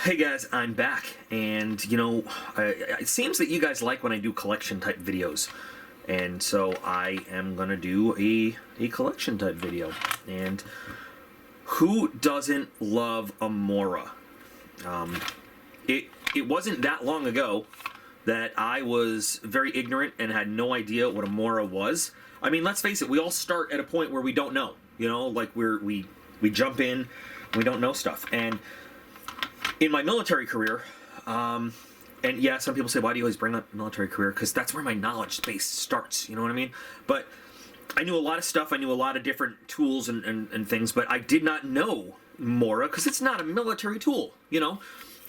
Hey guys, I'm back, and it seems that you guys like when I do collection type videos, and so I am gonna do a collection type video. And who doesn't love a Mora? It wasn't that long ago that I was very ignorant and had no idea what a Mora was. I mean, let's face it, we all start at a point where we don't know. Like we jump in, we don't know stuff. And in my military career, and yeah, some people say, why do you always bring up military career? Because that's where my knowledge base starts, you know what I mean? But I knew a lot of stuff, I knew a lot of different tools and things, but I did not know Mora, because it's not a military tool,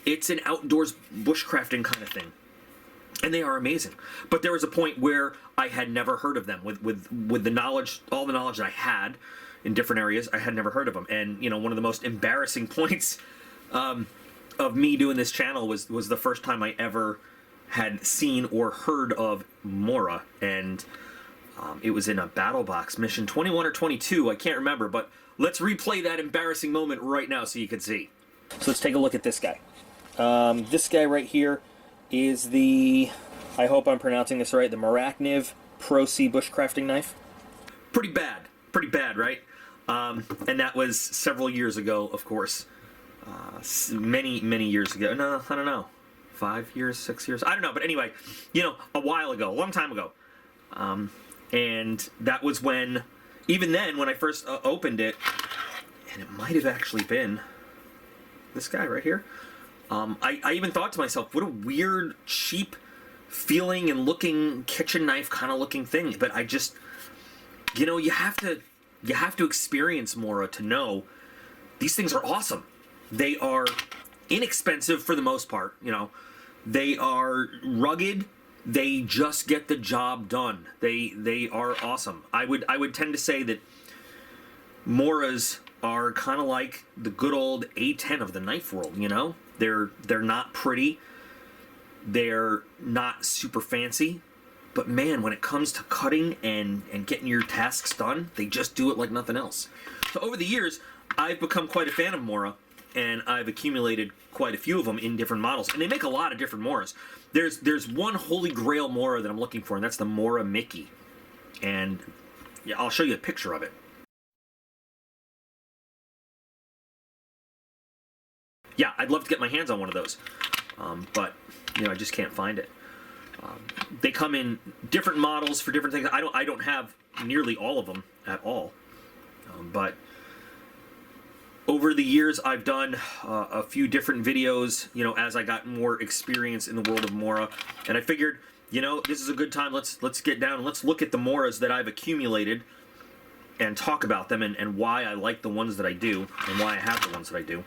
It's an outdoors bushcrafting kind of thing. And they are amazing. But there was a point where I had never heard of them. With the knowledge, all the knowledge that I had in different areas, I had never heard of them. And, one of the most embarrassing points of me doing this channel was the first time I ever had seen or heard of Mora, and it was in a battle box, mission 21 or 22, I can't remember, but let's replay that embarrassing moment right now so you can see. So let's take a look at this guy. This guy right here is the, I hope I'm pronouncing this right, the Mora Eldris Pro C bushcrafting knife. Pretty bad, right? And that was several years ago, of course. Many years ago. No, I don't know. 5 years, 6 years. I don't know. But anyway, a while ago, a long time ago. And that was when, even then, when I first opened it, and it might have actually been this guy right here. I even thought to myself, what a weird, cheap feeling and looking kitchen knife kind of looking thing. But I just, you have to experience Mora to know these things are awesome. They are inexpensive for the most part, They are rugged. They just get the job done. They are awesome. I would tend to say that Moras are kind of like the good old A10 of the knife world, They're not pretty. They're not super fancy. But man, when it comes to cutting and getting your tasks done, they just do it like nothing else. So over the years, I've become quite a fan of Mora, and I've accumulated quite a few of them in different models. And they make a lot of different Moras. There's one holy grail Mora that I'm looking for, and that's the Mora Mickey. And yeah, I'll show you a picture of it. Yeah, I'd love to get my hands on one of those. But, I just can't find it. They come in different models for different things. I don't have nearly all of them at all. But over the years, I've done a few different videos, as I got more experience in the world of Mora. And I figured, this is a good time. Let's get down and let's look at the Moras that I've accumulated and talk about them and why I like the ones that I do and why I have the ones that I do.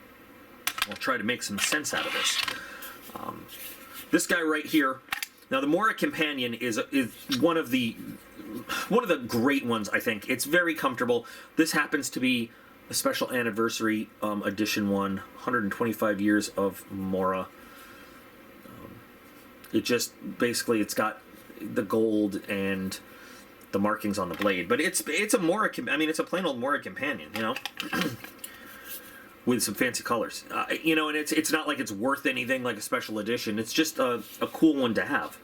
I'll try to make some sense out of this. This guy right here. Now, the Mora Companion is one of the great ones, I think. It's very comfortable. This happens to be a special anniversary edition one, 125 years of Mora. It just, basically, it's got the gold and the markings on the blade. But it's a Mora, I mean, it's a plain old Mora Companion, with some fancy colors. And it's not like it's worth anything like a special edition. It's just a cool one to have.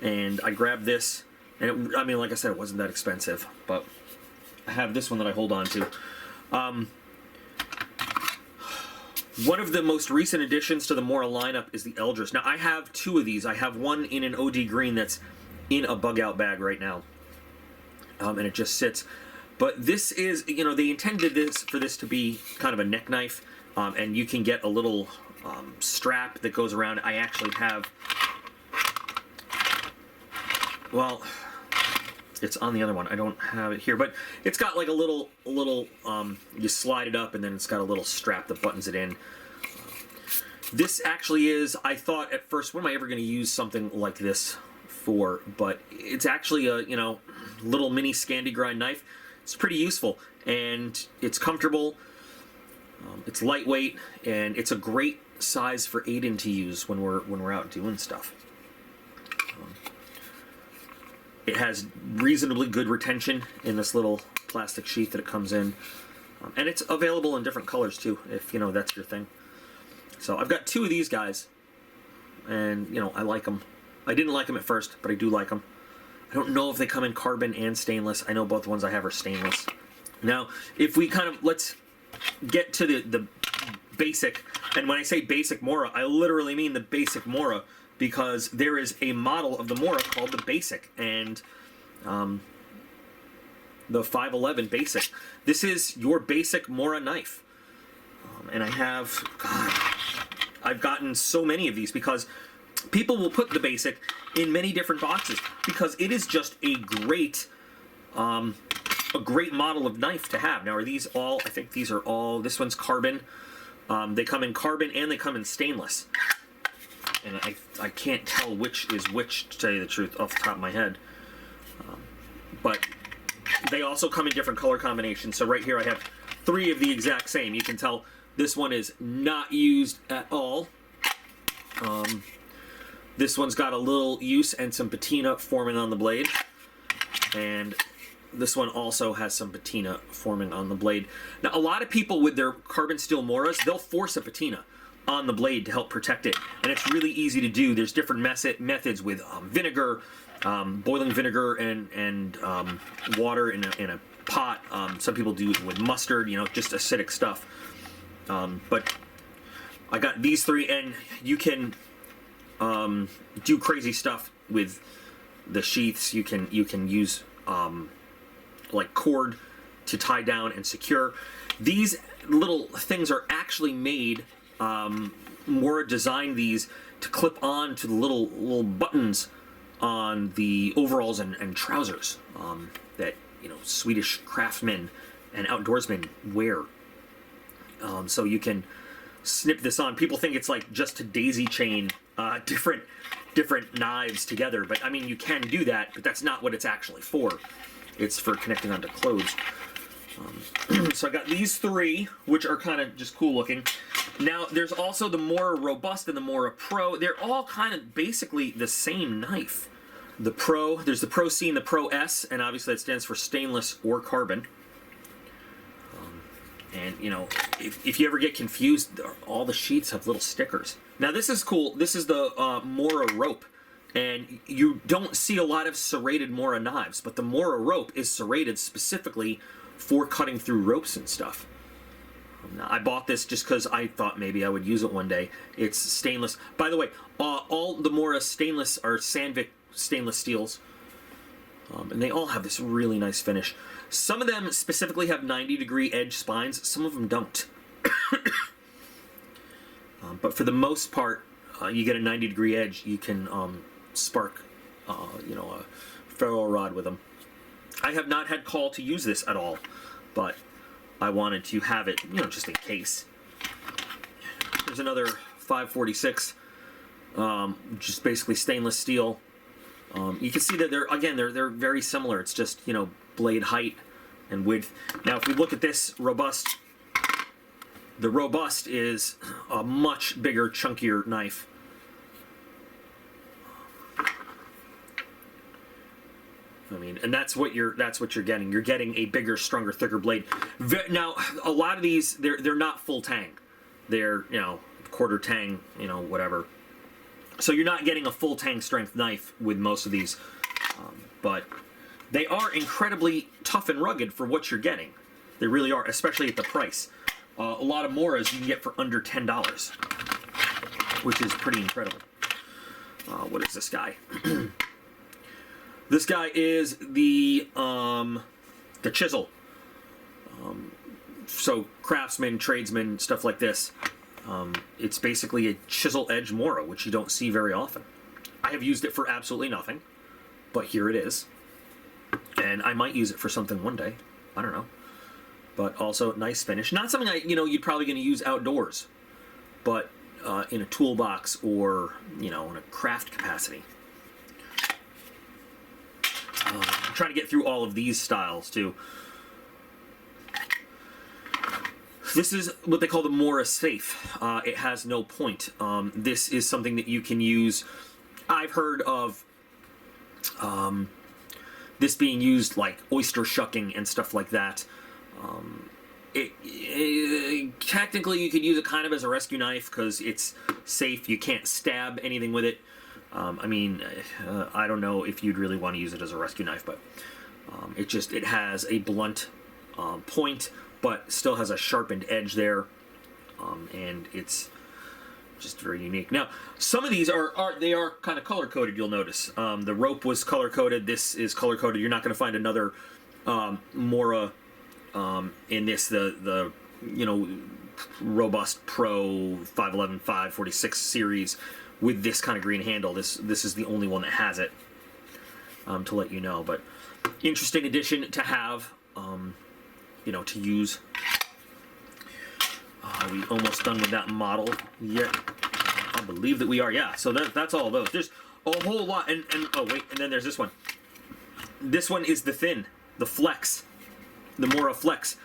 And I grabbed this, and I mean, like I said, it wasn't that expensive, but I have this one that I hold on to. One of the most recent additions to the Mora lineup is the Eldris. Now, I have two of these. I have one in an OD green that's in a bug-out bag right now, and it just sits. But this is, they intended for this to be kind of a neck knife, and you can get a little strap that goes around. I actually have, well, it's on the other one. I don't have it here, but it's got like a little, you slide it up, and then it's got a little strap that buttons it in. This actually is, I thought at first, what am I ever going to use something like this for? But it's actually a, little mini Scandi grind knife. It's pretty useful, and it's comfortable, it's lightweight, and it's a great size for Aiden to use when we're out doing stuff. It has reasonably good retention in this little plastic sheath that it comes in, and it's available in different colors too, if that's your thing. So I've got 2 of these guys, and you know, I like them. I didn't like them at first, but I do like them. I don't know if they come in carbon and stainless. I know both ones I have are stainless. Now, if we kind of, let's get to the basic, and when I say basic Mora, I literally mean the basic Mora, because there is a model of the Mora called the Basic, and the 511 Basic. This is your basic Mora knife. And I have, God, I've gotten so many of these because people will put the Basic in many different boxes because it is just a great model of knife to have. Now, are these all, I think these are all, this one's carbon. They come in carbon and they come in stainless. And I can't tell which is which, to tell you the truth, off the top of my head. But they also come in different color combinations. So right here I have 3 of the exact same. You can tell this one is not used at all. This one's got a little use and some patina forming on the blade. And this one also has some patina forming on the blade. Now, a lot of people with their carbon steel Moras, they'll force a patina on the blade to help protect it. And it's really easy to do. There's different methods with vinegar, boiling vinegar and water in a pot. Some people do it with mustard, you know, just acidic stuff. But I got these 3, and you can do crazy stuff with the sheaths. You can use like cord to tie down and secure. These little things are actually made. Mora designed these to clip on to the little buttons on the overalls and trousers that, you know, Swedish craftsmen and outdoorsmen wear. So you can snip this on. People think it's like just to daisy chain different knives together, but I mean, you can do that, but that's not what it's actually for. It's for connecting onto clothes. So I got these 3, which are kind of just cool looking. Now, there's also the Mora Robust and the Mora Pro. They're all kind of basically the same knife. The Pro, there's the Pro C and the Pro S, and obviously that stands for stainless or carbon. And, you know, if you ever get confused, all the sheets have little stickers. Now, this is cool. This is the Mora Rope. And you don't see a lot of serrated Mora knives, but the Mora Rope is serrated specifically for cutting through ropes and stuff. I bought this just because I thought maybe I would use it one day. It's stainless. By the way, all the Mora stainless are Sandvik stainless steels. And they all have this really nice finish. Some of them specifically have 90-degree edge spines. Some of them don't. But for the most part, you get a 90-degree edge. You can spark, you know, a ferro rod with them. I have not had call to use this at all, but I wanted to have it, you know, just in case. There's another 546, just basically stainless steel. You can see that they're very similar. It's just, you know, blade height and width. Now, if we look at this Robust, the Robust is a much bigger, chunkier knife. I mean, and that's what you're getting. You're getting a bigger, stronger, thicker blade. Now, a lot of these, they're not full tang. They're, you know, quarter tang, you know, whatever. So you're not getting a full tang strength knife with most of these, but they are incredibly tough and rugged for what you're getting. They really are, especially at the price. A lot of Moras you can get for under $10, which is pretty incredible. What is this guy? This guy is the chisel. So craftsmen, tradesmen, stuff like this. It's basically a chisel edge Mora, which you don't see very often. I have used it for absolutely nothing, but here it is. And I might use it for something one day. I don't know. But also nice finish. Not something you're probably going to use outdoors, but in a toolbox or, you know, in a craft capacity. I'm trying to get through all of these styles too. This is what they call the Mora Safe. It has no point. This is something that you can use. I've heard of this being used like oyster shucking and stuff like that. technically you could use it kind of as a rescue knife because it's safe. You can't stab anything with it. I mean, I don't know if you'd really want to use it as a rescue knife, but it has a blunt point, but still has a sharpened edge there, and it's just very unique. Now, some of these are kind of color coded. You'll notice the rope was color coded. This is color coded. You're not going to find another Mora in this the Robust Pro 511 546 series with this kind of green handle. This is the only one that has it, to let you know. But interesting addition to have, to use. Are we almost done with that model yet? I believe that we are. Yeah. So that's all of those. There's a whole lot, and oh wait, and then there's this one. This one is the Flex, the Mora Flex,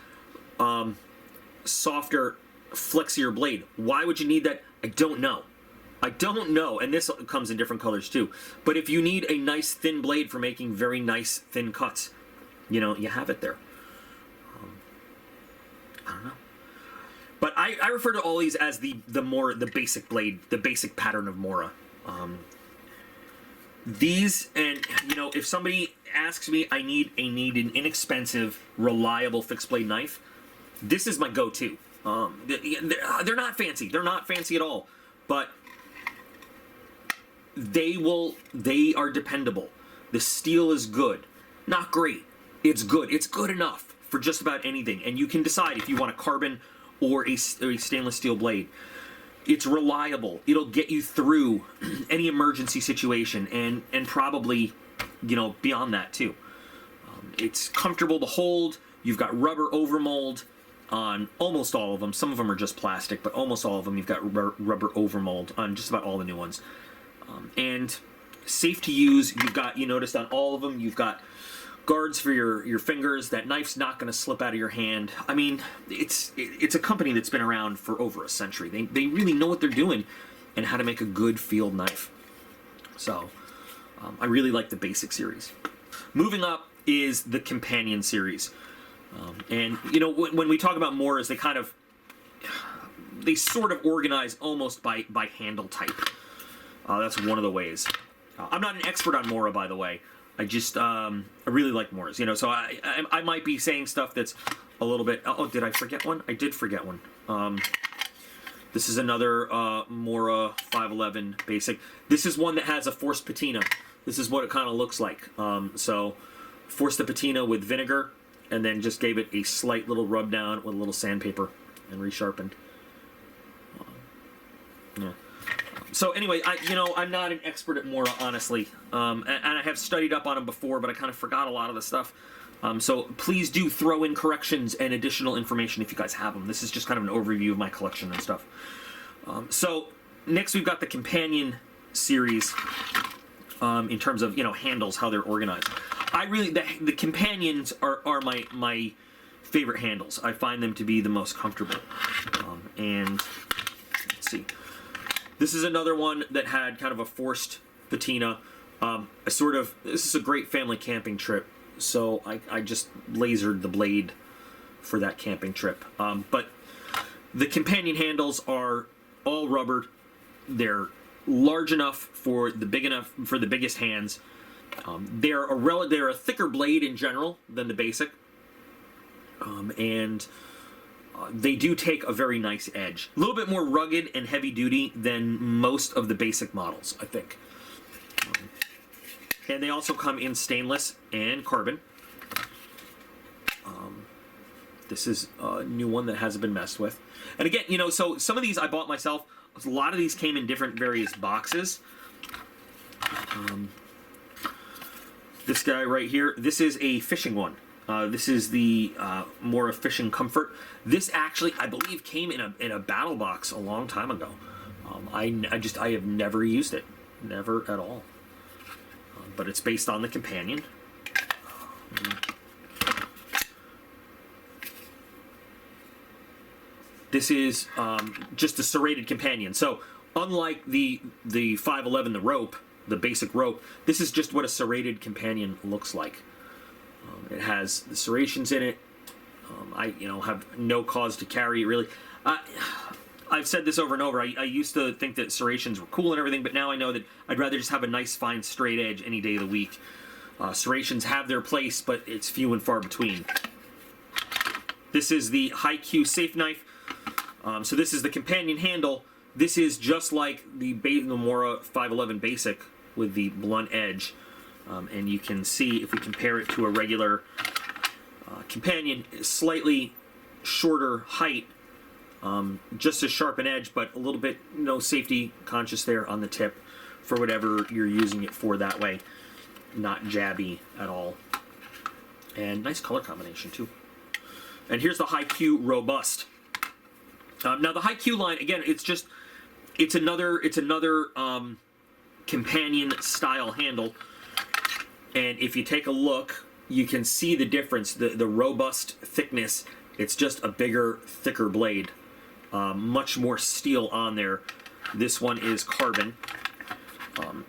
softer, flexier blade. Why would you need that? I don't know. And this comes in different colors too. But if you need a nice thin blade for making very nice thin cuts, you have it there. I don't know. But I refer to all these as the basic blade, the basic pattern of Mora. These, and if somebody asks me, I need an inexpensive, reliable fixed blade knife, this is my go-to. They're not fancy. They're not fancy at all. But they are dependable. The steel is good. Not great. It's good. It's good enough for just about anything. And you can decide if you want a carbon or a stainless steel blade. It's reliable. It'll get you through any emergency situation and probably, beyond that too. It's comfortable to hold. You've got rubber overmold on almost all of them. Some of them are just plastic, but almost all of them you've got rubber overmold on just about all the new ones. And safe to use. You noticed on all of them, you've got guards for your fingers. That knife's not going to slip out of your hand. I mean, it's a company that's been around for over a century. They really know what they're doing and how to make a good field knife. So I really like the basic series. Moving up is the companion series. And when we talk about Moras, they sort of organize almost by handle type. That's one of the ways. I'm not an expert on Mora, by the way. I really like Moras. So I might be saying stuff that's a little bit. Oh, did I forget one? I did forget one. This is another Mora 511 basic. This is one that has a forced patina. This is what it kind of looks like. So forced the patina with vinegar, and then just gave it a slight little rub down with a little sandpaper and resharpened. Yeah. So anyway, I'm not an expert at Mora, honestly, and I have studied up on them before, but I kind of forgot a lot of the stuff. So please do throw in corrections and additional information if you guys have them. This is just kind of an overview of my collection and stuff. So next we've got the companion series in terms of handles, how they're organized. The companions are my favorite handles. I find them to be the most comfortable. And let's see. This is another one that had kind of a forced patina. This is a great family camping trip, so I just lasered the blade for that camping trip. But the companion handles are all rubbered. They're large enough for the biggest hands. They're a thicker blade in general than the basic, and they do take a very nice edge. A little bit more rugged and heavy duty than most of the basic models, I think. And they also come in stainless and carbon. This is a new one that hasn't been messed with. And again, so some of these I bought myself. A lot of these came in different various boxes. This guy right here, this is a fishing one. This is the Mora Fishing Comfort. This actually, I believe, came in a battle box a long time ago. I have never used it, never at all. But it's based on the companion. This is just a serrated companion. So unlike the 511, the rope, the basic rope, this is just what a serrated companion looks like. It has the serrations in it, I have no cause to carry it really. I've said this over and over. I used to think that serrations were cool and everything, but now I know that I'd rather just have a nice, fine, straight edge any day of the week. Serrations have their place, but it's few and far between. This is the High Q safe knife. So this is the companion handle. This is just like the Mora 511 Basic with the blunt edge. And you can see, if we compare it to a regular companion, slightly shorter height, just as sharp an edge, but a little bit safety conscious there on the tip for whatever you're using it for that way. Not jabby at all. And nice color combination too. And here's the High Q Robust. Now the High Q line, again, it's another companion style handle. And if you take a look, you can see the difference, the robust thickness. It's just a bigger, thicker blade. Much more steel on there. This one is carbon.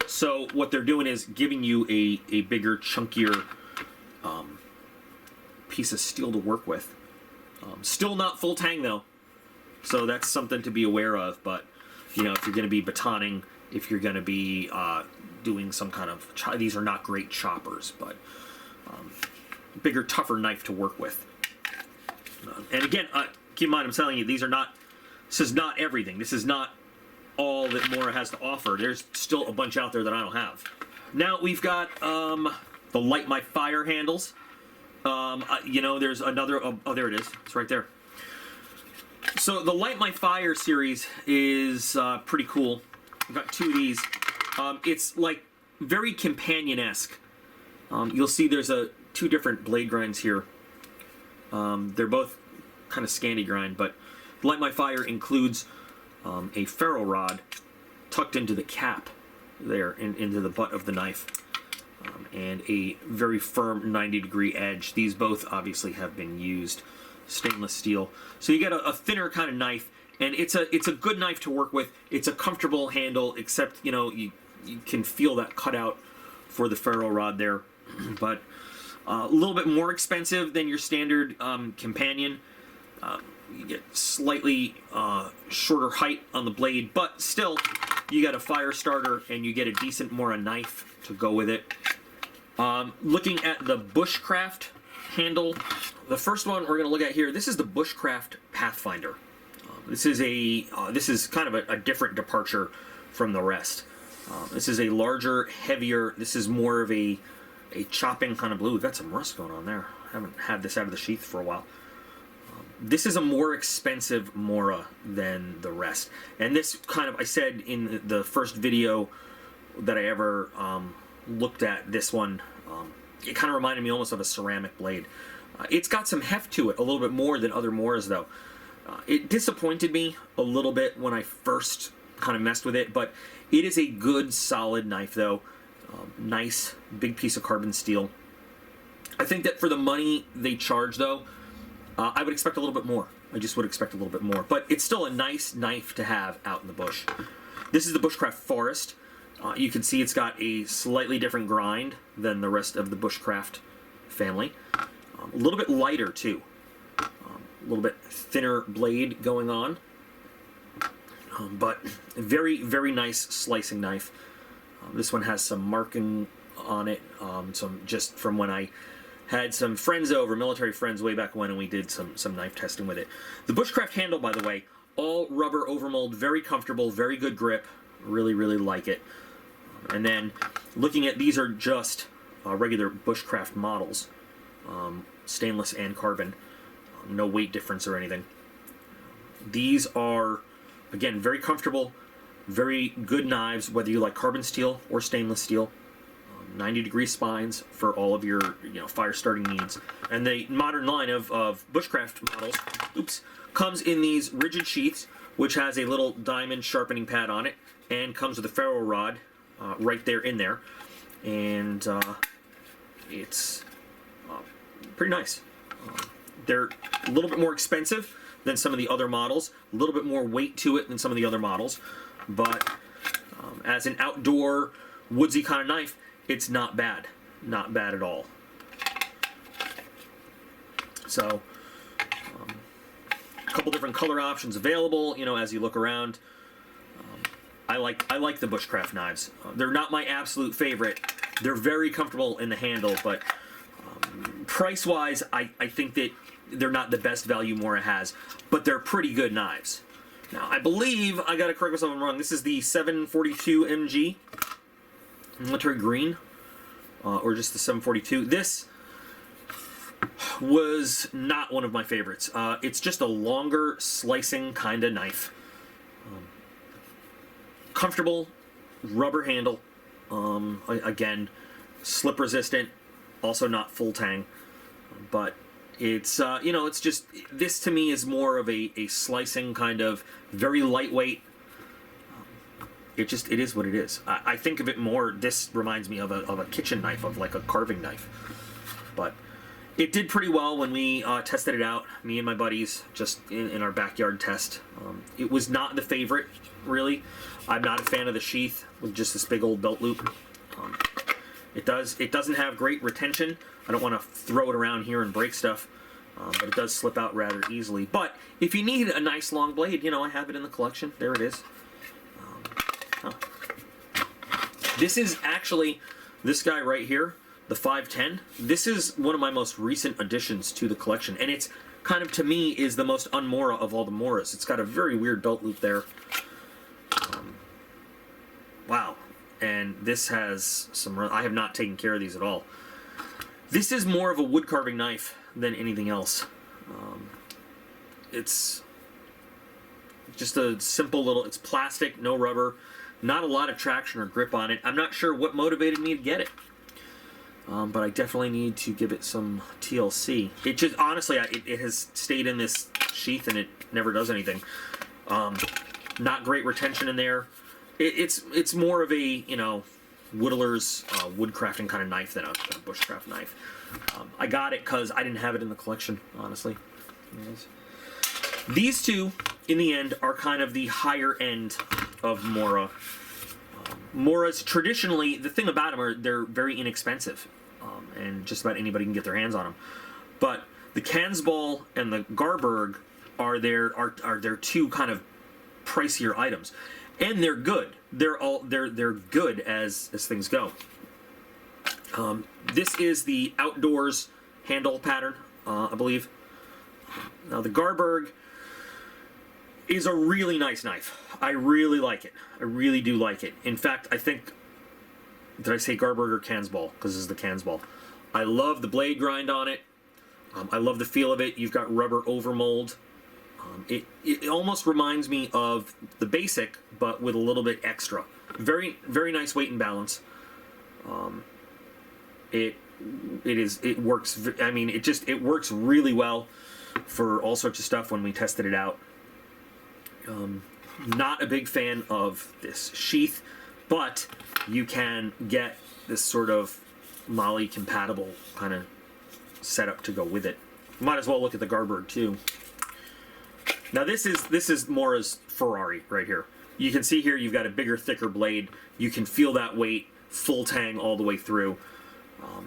So what they're doing is giving you a bigger, chunkier piece of steel to work with. Still not full tang though, so that's something to be aware of. But if you're going to be batoning, if you're going to be doing some kind of, these are not great choppers, but bigger, tougher knife to work with. And again, keep in mind, I'm telling you, this is not everything. This is not all that Mora has to offer. There's still a bunch out there that I don't have. Now we've got the Light My Fire handles. There's another, oh, there it is. It's right there. So the Light My Fire series is pretty cool. I've got two of these. It's like very companion-esque. You'll see there's two different blade grinds here. They're both kind of Scandi grind, but Light My Fire includes a ferro rod tucked into the cap there, into the butt of the knife. And a very firm 90-degree edge. These both obviously have been used. Stainless steel. So you get a thinner kind of knife, and it's a good knife to work with. It's a comfortable handle, except you can feel that cutout for the ferro rod there. But a little bit more expensive than your standard companion. You get slightly shorter height on the blade, but still you get a fire starter and you get a decent Mora knife to go with it. Looking at the Bushcraft handle, the first one we're going to look at here, this is the Bushcraft Pathfinder. This is kind of a different departure from the rest. This is a larger, heavier, this is more of a chopping kind of blue. We've got some rust going on there. I haven't had this out of the sheath for a while. This is a more expensive Mora than the rest. And this kind of, I said in the first video that I ever looked at, this one, it kind of reminded me almost of a ceramic blade. It's got some heft to it, a little bit more than other Moras though. It disappointed me a little bit when I first kind of messed with it, but it is a good, solid knife though. Nice, big piece of carbon steel. I think that for the money they charge though, I would expect a little bit more. I just would expect a little bit more. But it's still a nice knife to have out in the bush. This is the Bushcraft Forest. You can see it's got a slightly different grind than the rest of the Bushcraft family. A little bit lighter too. A little bit thinner blade going on. But very, very nice slicing knife. This one has some marking on it. Some just from when I had some friends over, military friends way back when, and we did some knife testing with it. The Bushcraft handle, by the way, all rubber overmold, very comfortable, very good grip. Really, really like it. And then looking at, these are just regular Bushcraft models, stainless and carbon. No weight difference or anything. These are, again, very comfortable, very good knives, whether you like carbon steel or stainless steel. 90-degree spines for all of your fire starting needs. And the modern line of Bushcraft models, comes in these rigid sheaths, which has a little diamond sharpening pad on it, and comes with a ferro rod right there in there. And it's pretty nice. They're a little bit more expensive than some of the other models, a little bit more weight to it than some of the other models, but as an outdoor woodsy kind of knife, it's not bad. Not bad at all. So, couple different color options available, you know, as you look around. I like the Bushcraft knives. They're not my absolute favorite. They're very comfortable in the handle, but price-wise, I think that they're not the best value Mora has, but they're pretty good knives. Now, I believe, I gotta correct myself if I'm wrong, this is the 742 MG, military green, or just the 742. This was not one of my favorites. It's just a longer slicing kind of knife. Comfortable, rubber handle, again, slip resistant, also not full tang, but it's, you know, it's just, this to me is more of a slicing kind of, very lightweight. It is what it is. I think of it more, this reminds me of a kitchen knife, of like a carving knife. But it did pretty well when we tested it out, me and my buddies, just in our backyard test. It was not the favorite, really. I'm not a fan of the sheath with just this big old belt loop. It doesn't have great retention. I don't want to throw it around here and break stuff, but it does slip out rather easily. But if you need a nice long blade, you know, I have it in the collection. There it is. This is actually, this guy right here, the 510. This is one of my most recent additions to the collection, and it's kind of, to me, is the most un-Mora of all the Moras. It's got a very weird belt loop there. Wow. And this has some, I have not taken care of these at all. This is more of a wood carving knife than anything else. It's just a simple little, it's plastic, no rubber, not a lot of traction or grip on it. I'm not sure what motivated me to get it. But I definitely need to give it some TLC. It just, honestly, it has stayed in this sheath and it never does anything. Not great retention in there. It's more of a, you know, whittler's wood crafting kind of knife than a bushcraft knife. I got it because I didn't have it in the collection, honestly. Anyways. These two, in the end, are kind of the higher end of Mora. Moras, traditionally, the thing about them are they're very inexpensive, and just about anybody can get their hands on them. But the Kansball and the Garberg are their two kind of pricier items, and they're good. They're good as things go. This is the outdoors handle pattern, I believe. Now the Garberg is a really nice knife. I really like it. I really do like it. In fact, I think, did I say Garberg or Kansball? Because this is the Kansball. I love the blade grind on it. I love the feel of it. You've got rubber overmold. It almost reminds me of the basic, but with a little bit extra. Very, very nice weight and balance. It works. I mean, it works really well for all sorts of stuff when we tested it out. Not a big fan of this sheath, but you can get this sort of Molly compatible kind of setup to go with it. Might as well look at the Garberg too. Now this is Mora's Ferrari right here. You can see here you've got a bigger, thicker blade. You can feel that weight, full tang all the way through.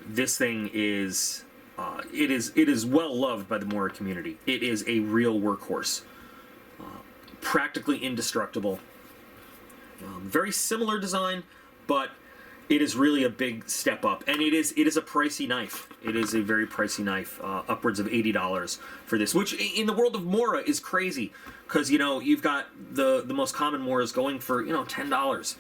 This thing is it is well loved by the Mora community. It is a real workhorse. Practically indestructible. Very similar design, but it is really a big step up, and it is a pricey knife. It is a very pricey knife, upwards of $80 for this, which in the world of Mora is crazy, because, you know, you've got the most common Moras going for, you know, $10.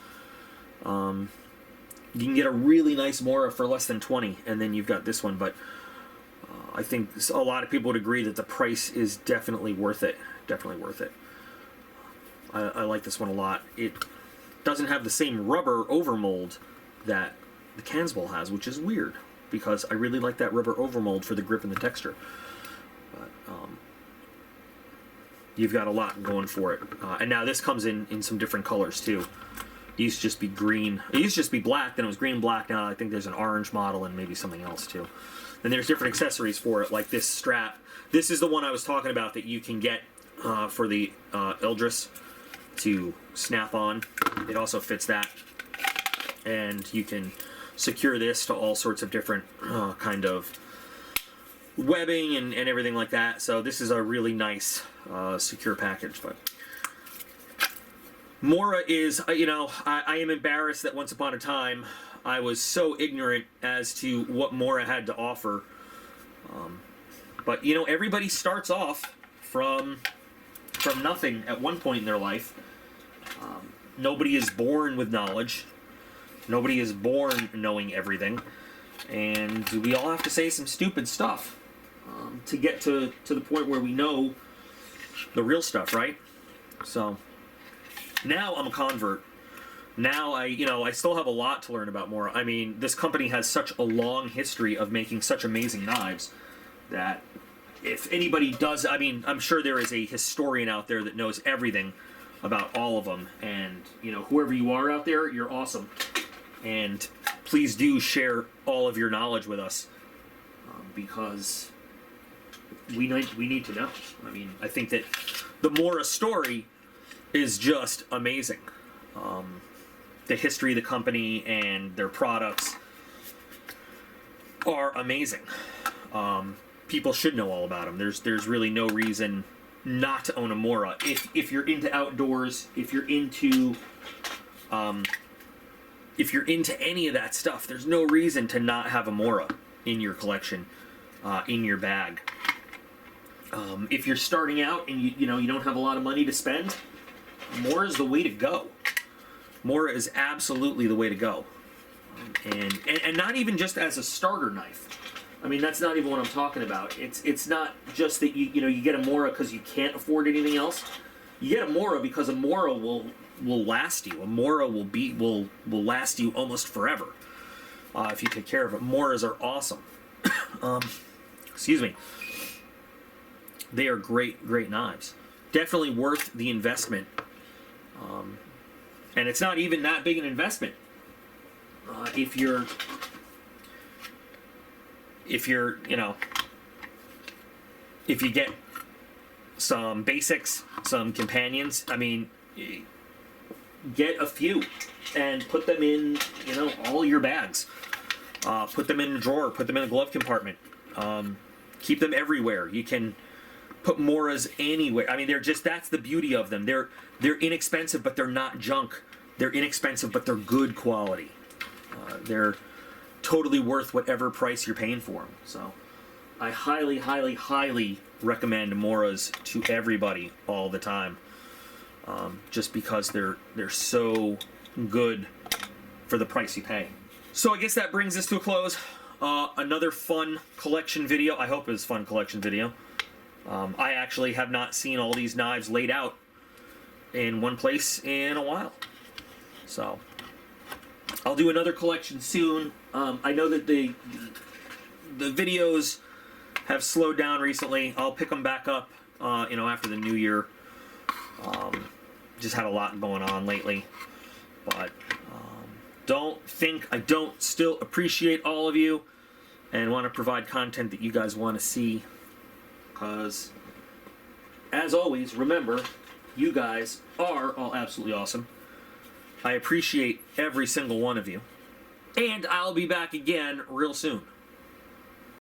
You can get a really nice Mora for less than $20, and then you've got this one, but I think a lot of people would agree that the price is definitely worth it. Definitely worth it. I like this one a lot. It doesn't have the same rubber overmold that the Kansball has, which is weird, because I really like that rubber overmold for the grip and the texture. But you've got a lot going for it. And now this comes in some different colors too. It used to just be green. It used to just be black, then it was green and black. Now I think there's an orange model and maybe something else too. Then there's different accessories for it, like this strap. This is the one I was talking about that you can get for the Eldris to snap on. It also fits that, and you can secure this to all sorts of different kind of webbing and everything like that. So this is a really nice secure package. But Mora is, you know, I am embarrassed that once upon a time I was so ignorant as to what Mora had to offer. But you know, everybody starts off from nothing at one point in their life. Nobody is born with knowledge. Nobody is born knowing everything. And we all have to say some stupid stuff to get to the point where we know the real stuff, right? So now I'm a convert. Now I still have a lot to learn about Mora. I mean, this company has such a long history of making such amazing knives that if anybody does, I mean, I'm sure there is a historian out there that knows everything about all of them. And, you know, whoever you are out there, you're awesome. And please do share all of your knowledge with us because we need to know. I mean, I think that the Mora story is just amazing. The history of the company and their products are amazing. People should know all about them. There's really no reason not to own a Mora. If you're into outdoors, if you're into any of that stuff, there's no reason to not have a Mora in your collection, in your bag. If you're starting out and you don't have a lot of money to spend, Mora is the way to go. Mora is absolutely the way to go. And not even just as a starter knife. I mean, that's not even what I'm talking about. It's not just that you get a Mora because you can't afford anything else. You get a Mora because a Mora will last you. A Mora will last you almost forever if you take care of it. Moras are awesome. Excuse me. They are great knives. Definitely worth the investment. And it's not even that big an investment. If you get some basics, some companions, I mean, get a few and put them in, all your bags. Put them in a drawer, put them in a glove compartment. Keep them everywhere. You can put Moras anywhere. I mean, that's the beauty of them. They're inexpensive, but they're not junk. They're inexpensive, but they're good quality. They're totally worth whatever price you're paying for them. So I highly, highly, highly recommend Moras to everybody all the time. Just because they're so good for the price you pay. So I guess that brings us to a close. Another fun collection video. I hope it was a fun collection video. I actually have not seen all these knives laid out in one place in a while. So I'll do another collection soon. I know that the videos have slowed down recently. I'll pick them back up, after the new year. Just had a lot going on lately. But don't think I don't still appreciate all of you and want to provide content that you guys want to see. Because, as always, remember, you guys are all absolutely awesome. I appreciate every single one of you. And I'll be back again real soon.